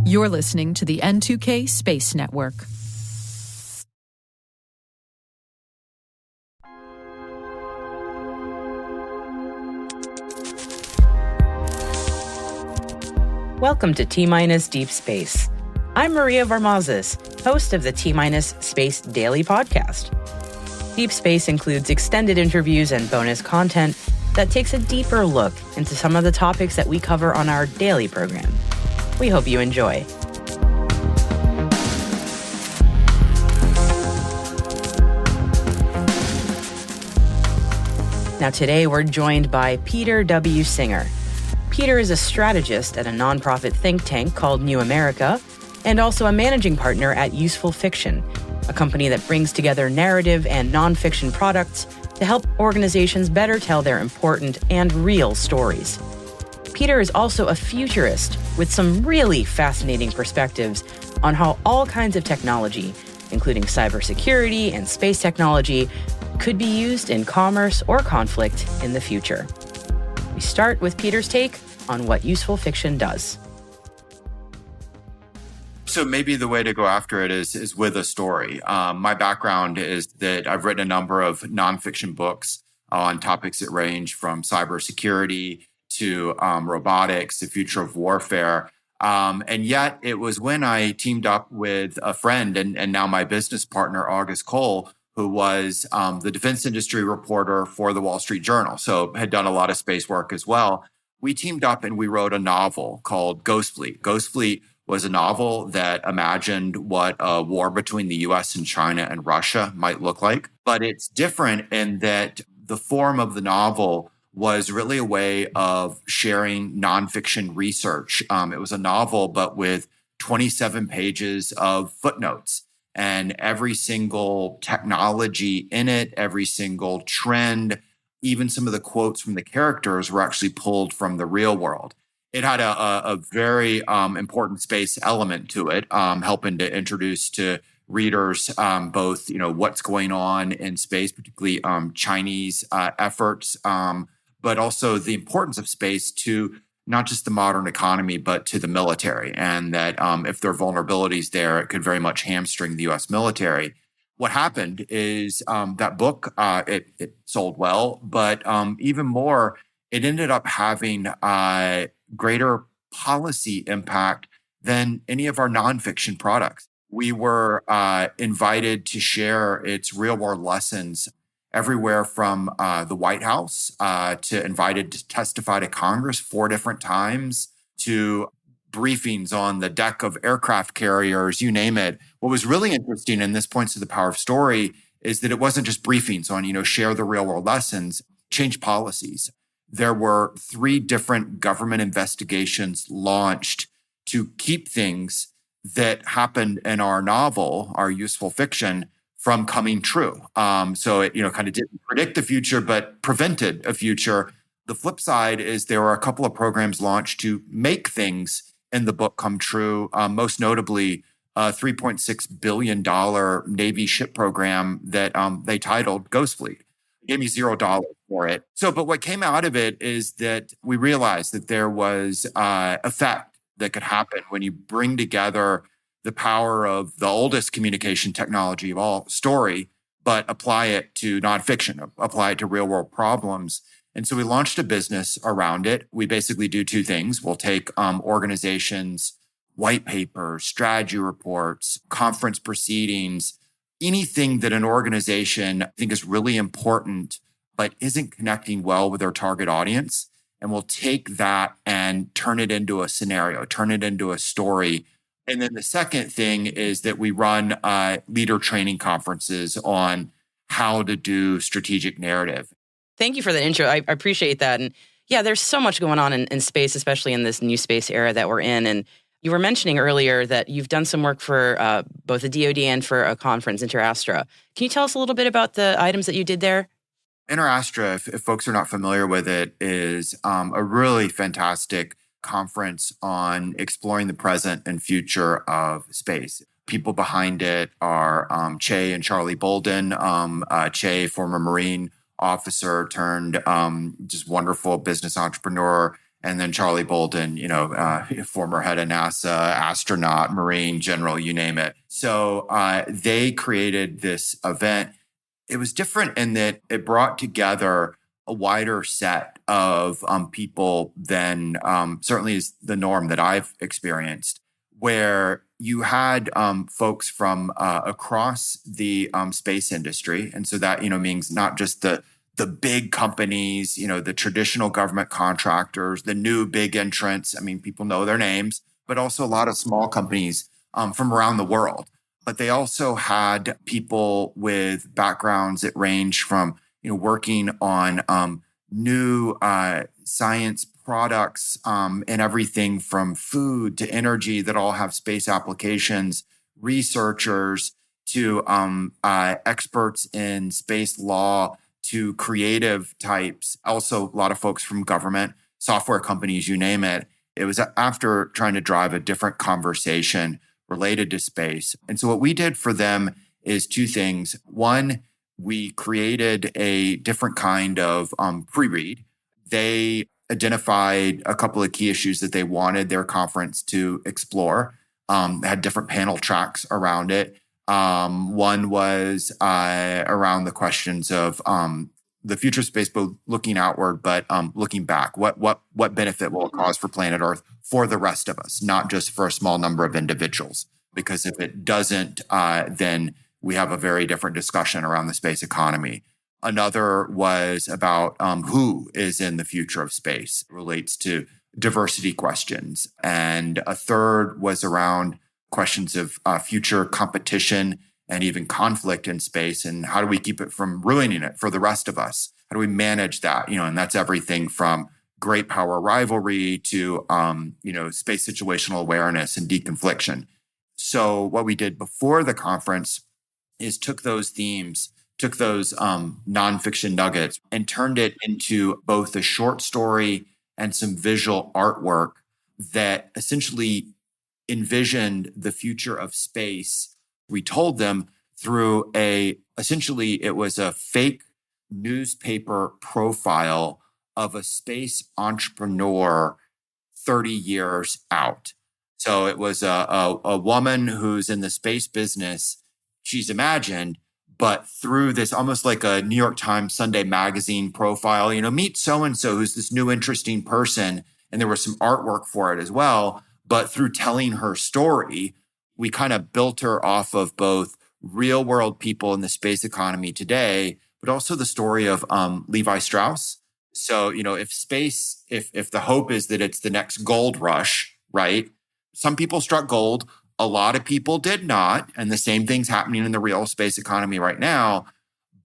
You're listening to the N2K Space Network. Welcome to T-Minus Deep Space. I'm Maria Varmazes, host of the T-Minus Space Daily podcast. Deep Space includes extended interviews and bonus content that takes a deeper look into some of the topics that we cover on our daily program. We hope you enjoy. Now today we're joined by Peter W. Singer. Peter is a strategist at a nonprofit think tank called New America, and also a managing partner at Useful Fiction, a company that brings together narrative and nonfiction products to help organizations better tell their important and real stories. Peter is also a futurist with some really fascinating perspectives on how all kinds of technology, including cybersecurity and space technology, could be used in commerce or conflict in the future. We start with Peter's take on what Useful Fiction does. So maybe the way to go after it is with a story. My background is that I've written a number of nonfiction books on topics that range from cybersecurity to robotics, the future of warfare. And yet it was when I teamed up with a friend and now my business partner, August Cole, who was the defense industry reporter for the Wall Street Journal, so had done a lot of space work as well. We teamed up and we wrote a novel called Ghost Fleet. Ghost Fleet was a novel that imagined what a war between the US and China and Russia might look like. But it's different in that the form of the novel was really a way of sharing nonfiction research. It was a novel, but with 27 pages of footnotes. And every single technology in it, every single trend, even some of the quotes from the characters were actually pulled from the real world. It had a very important space element to it, helping to introduce to readers both, what's going on in space, particularly Chinese efforts, but also the importance of space to not just the modern economy, but to the military, and that if there are vulnerabilities there, it could very much hamstring the U.S. military. What happened is that book, it sold well, but even more, it ended up having greater policy impact than any of our nonfiction products. We were invited to share its real-world lessons everywhere from the White House to invited to testify to Congress 4 different times, to briefings on the deck of aircraft carriers, you name it. What was really interesting, and this points to the power of story, is that it wasn't just briefings on, share the real world lessons, change policies. There were 3 different government investigations launched to keep things that happened in our novel, our Useful Fiction, from coming true. So it, kind of didn't predict the future, but prevented a future. The flip side is there were a couple of programs launched to make things in the book come true, most notably a $3.6 billion Navy ship program that they titled Ghost Fleet. It gave me $0 for it. But what came out of it is that we realized that there was effect that could happen when you bring together the power of the oldest communication technology of all, story, but apply it to nonfiction, apply it to real world problems. And so we launched a business around it. We basically do 2 things. We'll take organizations, white papers, strategy reports, conference proceedings, anything that an organization I think is really important, but isn't connecting well with their target audience. And we'll take that and turn it into a scenario, turn it into a story. And then the second thing is that we run leader training conferences on how to do strategic narrative. Thank you for the intro. I appreciate that. And yeah, there's so much going on in space, especially in this new space era that we're in. And you were mentioning earlier that you've done some work for both the DoD and for a conference, InterAstra. Can you tell us a little bit about the items that you did there? InterAstra, if folks are not familiar with it, is a really fantastic conference on exploring the present and future of space. People behind it are Che and Charlie Bolden. Che, former Marine officer turned just wonderful business entrepreneur, And then Charlie Bolden, former head of NASA, astronaut, Marine general, you name it. So they created this event. It was different in that it brought together a wider set of people than certainly is the norm that I've experienced, where you had folks from across the space industry. And so that, means not just the big companies, the traditional government contractors, the new big entrants. I mean, people know their names, but also a lot of small companies from around the world. But they also had people with backgrounds that range from, working on new science products and everything from food to energy that all have space applications, researchers to experts in space law, to creative types, also a lot of folks from government, software companies, you name it. It was after trying to drive a different conversation related to space. And so what we did for them is two things. One, we created a different kind of pre-read. They identified a couple of key issues that they wanted their conference to explore. They had different panel tracks around it. One was around the questions of the future of space, both looking outward, but looking back. What benefit will it cause for planet Earth for the rest of us, not just for a small number of individuals? Because if it doesn't, then we have a very different discussion around the space economy. Another was about who is in the future of space, it relates to diversity questions. And a third was around questions of future competition and even conflict in space, and how do we keep it from ruining it for the rest of us? How do we manage that? And that's everything from great power rivalry to space situational awareness and deconfliction. So what we did before the conference is took those themes, took those nonfiction nuggets, and turned it into both a short story and some visual artwork that essentially envisioned the future of space. We told them through essentially it was a fake newspaper profile of a space entrepreneur 30 years out. So it was a woman who's in the space business, she's imagined, but through this almost like a New York Times Sunday magazine profile, meet so-and-so who's this new interesting person. And there was some artwork for it as well. But through telling her story, we kind of built her off of both real world people in the space economy today, but also the story of Levi Strauss. So, if the hope is that it's the next gold rush, right? Some people struck gold. A lot of people did not. And the same thing's happening in the real space economy right now.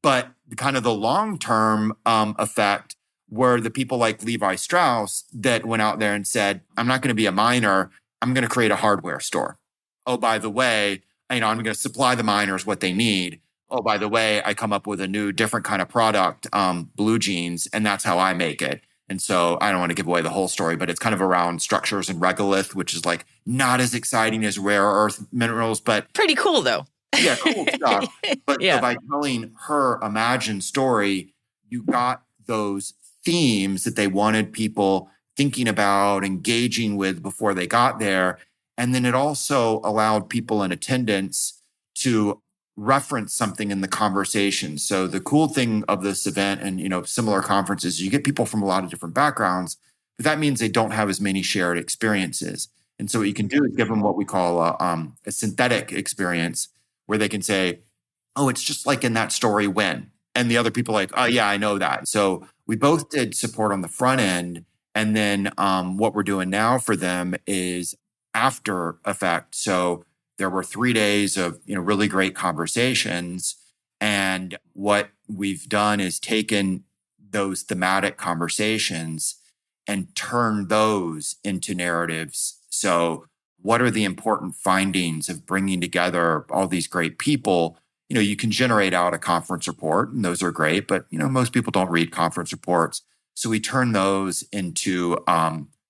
But kind of the long-term effect were the people like Levi Strauss that went out there and said, I'm not going to be a miner. I'm going to create a hardware store. Oh, by the way, I'm going to supply the miners what they need. Oh, by the way, I come up with a new, different kind of product, blue jeans, and that's how I make it. And so I don't want to give away the whole story, but it's kind of around structures and regolith, which is like not as exciting as rare earth minerals, but pretty cool though. Yeah, cool stuff. But Yeah. So by telling her imagined story, you got those themes that they wanted people thinking about, engaging with before they got there. And then it also allowed people in attendance to reference something in the conversation. So the cool thing of this event and, similar conferences, you get people from a lot of different backgrounds, but that means they don't have as many shared experiences. And so what you can do is give them what we call a synthetic experience, where they can say, oh, it's just like in that story when. And the other people are like, oh, yeah, I know that. So we both did support on the front end. And then what we're doing now for them is after effect. So there were 3 days of really great conversations. And what we've done is taken those thematic conversations and turned those into narratives. So what are the important findings of bringing together all these great people? You can generate out a conference report, and those are great, but most people don't read conference reports. So we turn those into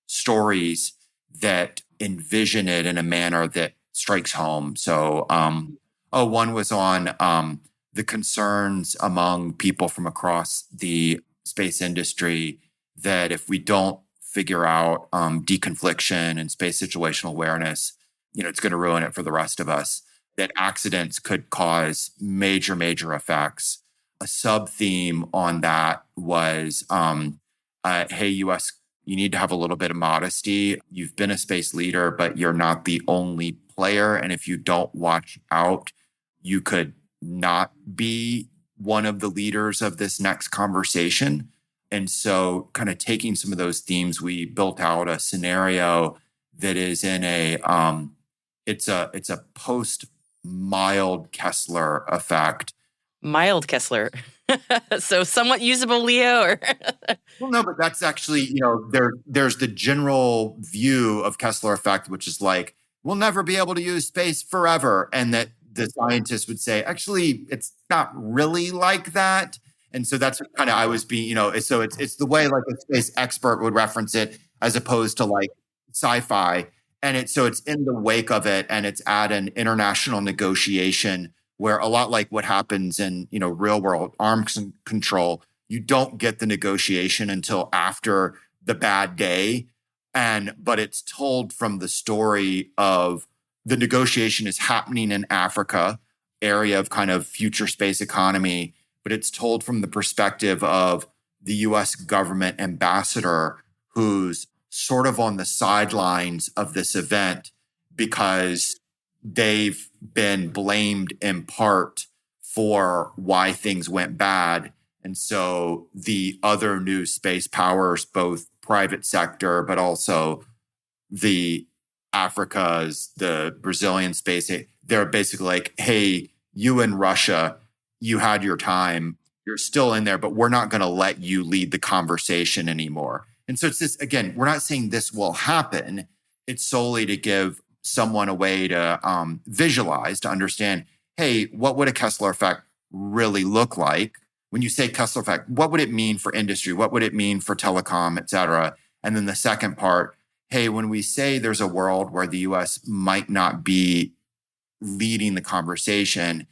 stories that envision it in a manner that strikes home. So, one was on the concerns among people from across the space industry that if we don't figure out deconfliction and space situational awareness, it's going to ruin it for the rest of us. That accidents could cause major, major effects. A sub theme on that was, hey, US, you need to have a little bit of modesty. You've been a space leader, but you're not the only player. And if you don't watch out, you could not be one of the leaders of this next conversation. And so kind of taking some of those themes, we built out a scenario that is in it's a post mild Kessler effect. Mild Kessler. So somewhat usable, Leo? Or Well, no, but that's actually, there's the general view of Kessler effect, which is like, we'll never be able to use space forever. And that the scientists would say, actually, it's not really like that. And so that's kind of I was being, so it's the way like a space expert would reference it as opposed to like sci-fi. And it's in the wake of it, and it's at an international negotiation where a lot like what happens in, real world arms control, you don't get the negotiation until after the bad day. But it's told from the story of the negotiation is happening in Africa, area of kind of future space economy, but it's told from the perspective of the US government ambassador who's sort of on the sidelines of this event because they've been blamed in part for why things went bad. And so the other new space powers, both private sector, but also the Africa's, the Brazilian space, they're basically like, hey, you in Russia, you had your time, you're still in there, but we're not going to let you lead the conversation anymore. And so it's this, again, we're not saying this will happen. It's solely to give someone a way to visualize, to understand, hey, what would a Kessler effect really look like? When you say Kessler effect, what would it mean for industry? What would it mean for telecom, et cetera? And then the second part, hey, when we say there's a world where the US might not be leading the conversation,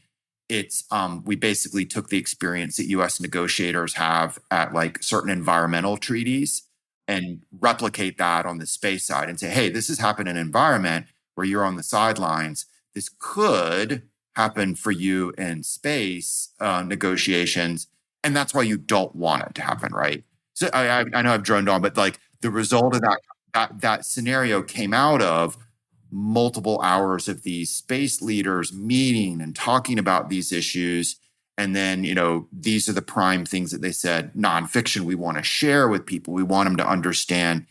it's we basically took the experience that US negotiators have at like certain environmental treaties and replicate that on the space side and say, hey, this has happened in an environment where you're on the sidelines. This could happen for you in space negotiations. And that's why you don't want it to happen, right? So I know I've droned on, but like the result of that scenario came out of multiple hours of these space leaders meeting and talking about these issues. And then, these are the prime things that they said, nonfiction we want to share with people. We want them to understand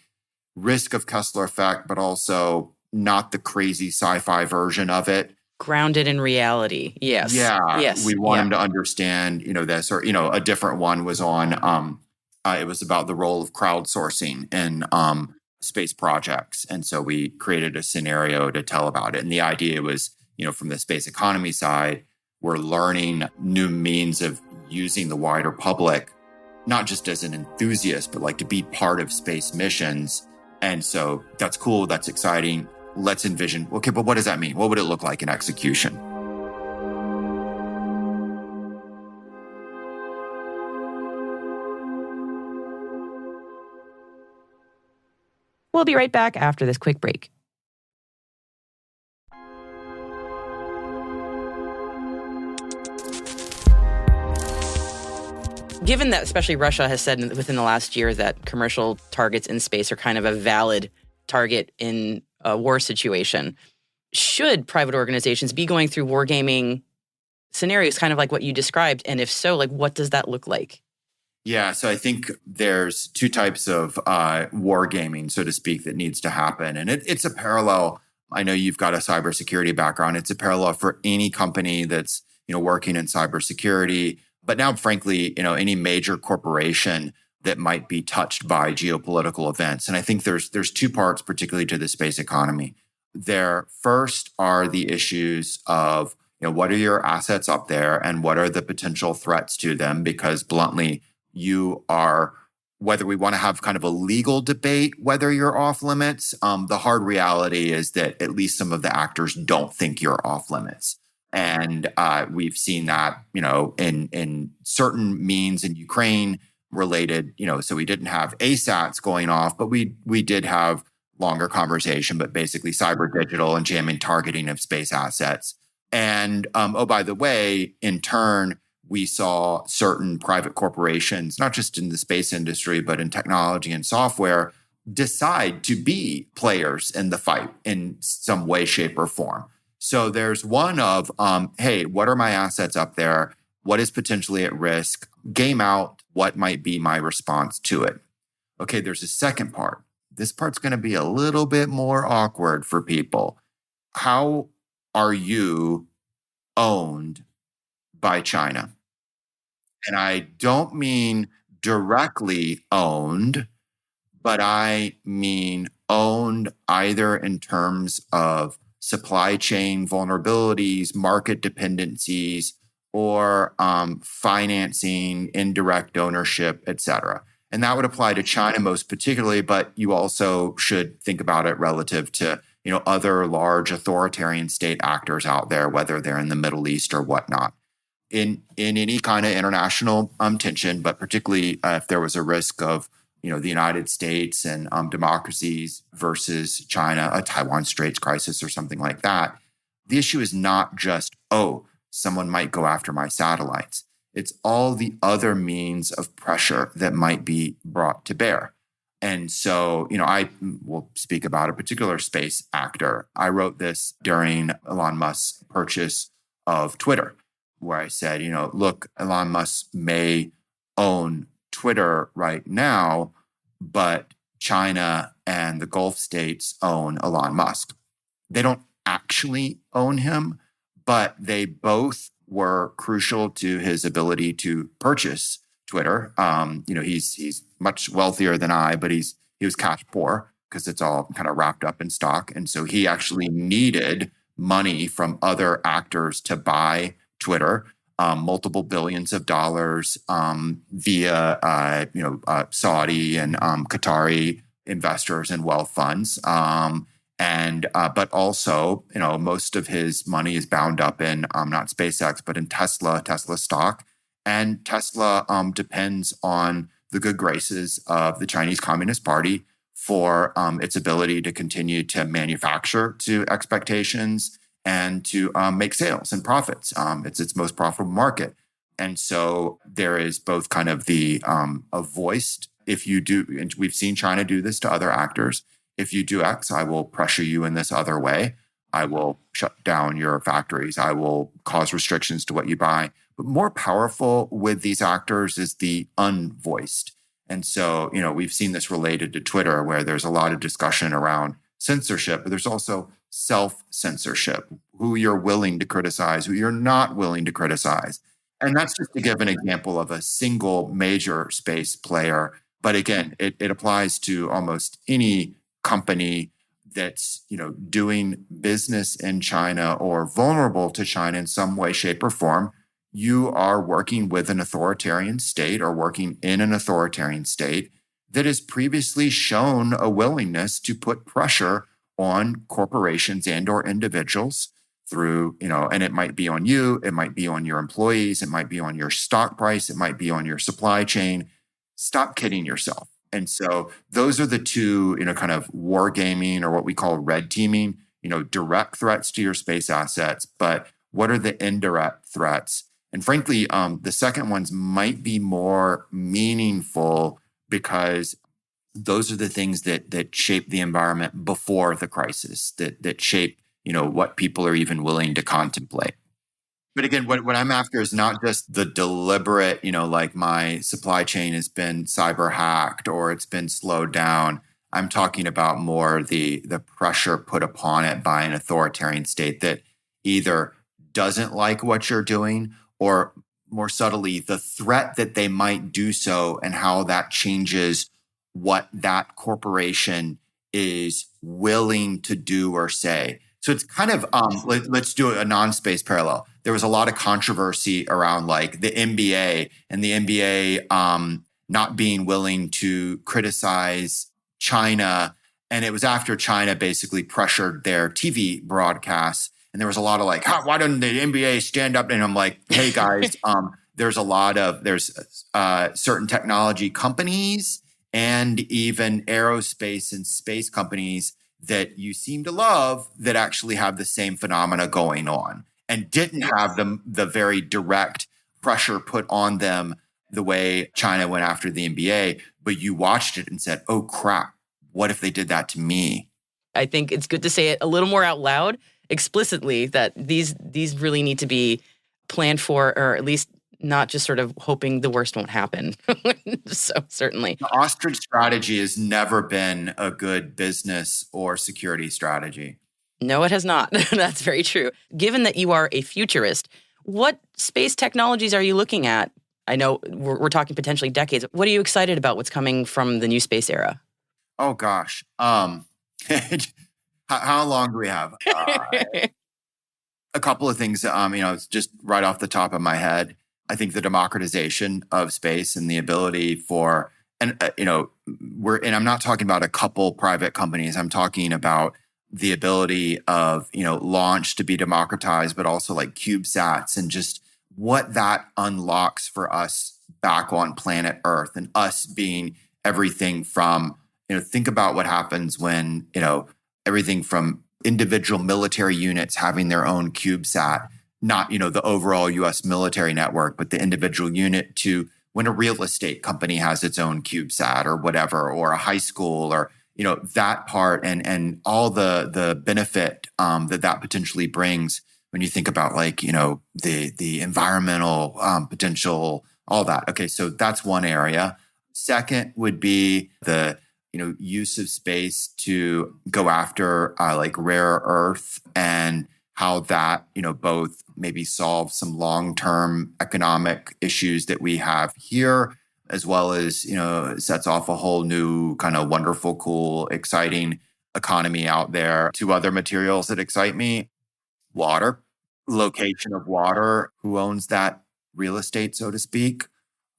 risk of Kessler effect, but also not the crazy sci-fi version of it. Grounded in reality. Yes. Yeah. Yes. We want them to understand, this, or, a different one was on, it was about the role of crowdsourcing in space projects. And so we created a scenario to tell about it. And the idea was, from the space economy side, we're learning new means of using the wider public, not just as an enthusiast, but like to be part of space missions. And so that's cool. That's exciting. Let's envision, okay, but what does that mean? What would it look like in execution? We'll be right back after this quick break. Given that especially Russia has said within the last year that commercial targets in space are kind of a valid target in a war situation, should private organizations be going through wargaming scenarios kind of like what you described? And if so, like what does that look like? Yeah, so I think there's two types of wargaming, so to speak, that needs to happen. And it's a parallel. I know you've got a cybersecurity background. It's a parallel for any company that's, working in cybersecurity. But now, frankly, any major corporation that might be touched by geopolitical events. And I think there's two parts, particularly to the space economy. There first are the issues of, what are your assets up there and what are the potential threats to them? Because bluntly, you are, whether we want to have kind of a legal debate, whether you're off limits, the hard reality is that at least some of the actors don't think you're off limits. And we've seen that, in certain means in Ukraine, related, so we didn't have ASATs going off, but we did have longer conversation, but basically cyber digital and jamming targeting of space assets. And oh, by the way, in turn, we saw certain private corporations, not just in the space industry, but in technology and software, decide to be players in the fight in some way, shape, or form. So there's one of, hey, what are my assets up there? What is potentially at risk? Game out what might be my response to it. Okay, there's a second part. This part's going to be a little bit more awkward for people. How are you owned by China? And I don't mean directly owned, but I mean owned either in terms of supply chain vulnerabilities, market dependencies, or financing, indirect ownership, et cetera. And that would apply to China most particularly, but you also should think about it relative to other large authoritarian state actors out there, whether they're in the Middle East or whatnot. In any kind of international tension, but particularly if there was a risk of the United States and democracies versus China, a Taiwan Straits crisis or something like that, the issue is not just, oh, someone might go after my satellites. It's all the other means of pressure that might be brought to bear. And so, I will speak about a particular space actor. I wrote this during Elon Musk's purchase of Twitter, where I said, look, Elon Musk may own Twitter right now, but China and the Gulf states own Elon Musk. They don't actually own him, but they both were crucial to his ability to purchase Twitter. He's much wealthier than I, but he was cash poor because it's all kind of wrapped up in stock. And so he actually needed money from other actors to buy Twitter, multiple billions of dollars via Saudi and Qatari investors and wealth funds. But also, most of his money is bound up in not SpaceX, but in Tesla stock. And Tesla depends on the good graces of the Chinese Communist Party for its ability to continue to manufacture to expectations and to make sales and profits. It's its most profitable market. And so there is both kind of the a voiced, if you do, and we've seen China do this to other actors, if you do X, I will pressure you in this other way. I will shut down your factories. I will cause restrictions to what you buy. But more powerful with these actors is the unvoiced. And so, we've seen this related to Twitter, where there's a lot of discussion around censorship, but there's also self-censorship, who you're willing to criticize, who you're not willing to criticize. And that's just to give an example of a single major space player. But again, it applies to almost any company that's doing business in China or vulnerable to China in some way, shape, or form. You are working with an authoritarian state or working in an authoritarian state that has previously shown a willingness to put pressure on corporations and or individuals through, and it might be on you, it might be on your employees, it might be on your stock price, it might be on your supply chain. Stop kidding yourself. And so those are the two, kind of wargaming or what we call red teaming, direct threats to your space assets, but what are the indirect threats? And frankly, the second ones might be more meaningful because those are the things that shape the environment before the crisis, that shape, what people are even willing to contemplate. But again, what I'm after is not just the deliberate, like my supply chain has been cyber hacked or it's been slowed down. I'm talking about more the pressure put upon it by an authoritarian state that either doesn't like what you're doing or more subtly, the threat that they might do so and how that changes what that corporation is willing to do or say. So it's kind of, let's do a non-space parallel. There was a lot of controversy around like the NBA and the NBA not being willing to criticize China. And it was after China basically pressured their TV broadcasts. And there was a lot of like, why doesn't the NBA stand up? And I'm like, hey guys, there's certain technology companies and even aerospace and space companies that you seem to love that actually have the same phenomena going on and didn't have the very direct pressure put on them the way China went after the NBA, but you watched it and said, oh crap, what if they did that to me? I think it's good to say it a little more out loud, explicitly, that these really need to be planned for, or at least not just sort of hoping the worst won't happen. So certainly. The ostrich strategy has never been a good business or security strategy. No, it has not. That's very true. Given that you are a futurist, what space technologies are you looking at? I know we're talking potentially decades. What are you excited about what's coming from the new space era? Oh, gosh. How long do we have? A couple of things, just right off the top of my head. I think the democratization of space and the ability for, and I'm not talking about a couple private companies. I'm talking about the ability of, launch to be democratized, but also like CubeSats and just what that unlocks for us back on planet Earth, and us being everything from, think about what happens when, everything from individual military units having their own CubeSat, not, the overall US military network, but the individual unit, to when a real estate company has its own CubeSat or whatever, or a high school, or, that part and all the benefit that potentially brings when you think about the environmental potential, all that. Okay, so that's one area. Second would be the use of space to go after rare earth, and how that both maybe solve some long-term economic issues that we have here, as well as sets off a whole new kind of wonderful, cool, exciting economy out there. Two other materials that excite me: water, location of water, who owns that real estate, so to speak,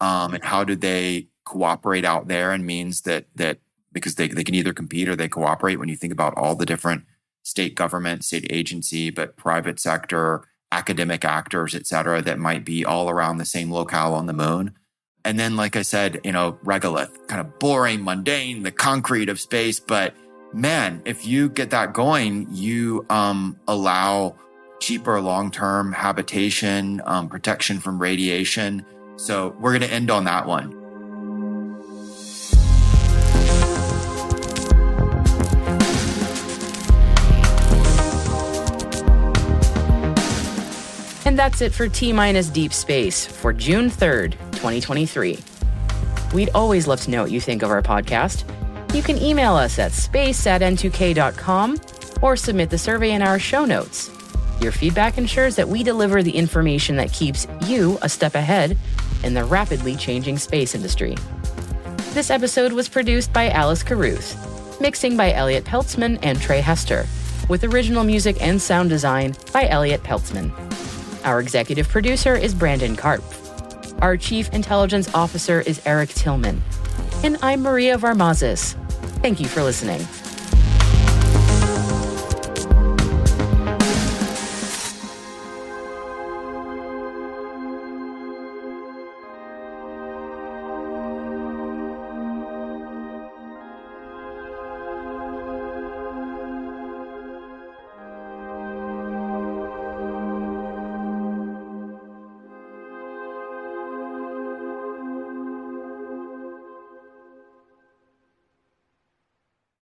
and how do they cooperate out there, and means that because they can either compete or they cooperate. When you think about all the different state government, state agency, but private sector, academic actors, et cetera, that might be all around the same locale on the moon. And then, like I said, regolith, kind of boring, mundane, the concrete of space. But man, if you get that going, you allow cheaper long-term habitation, protection from radiation. So we're going to end on that one. And that's it for T-Minus Deep Space for June 3rd, 2023. We'd always love to know what you think of our podcast. You can email us at space@n2k.com or submit the survey in our show notes. Your feedback ensures that we deliver the information that keeps you a step ahead in the rapidly changing space industry. This episode was produced by Alice Carruth, mixing by Elliot Peltzman and Trey Hester, with original music and sound design by Elliot Peltzman. Our executive producer is Brandon Karp. Our chief intelligence officer is Eric Tillman. And I'm Maria Varmazis. Thank you for listening.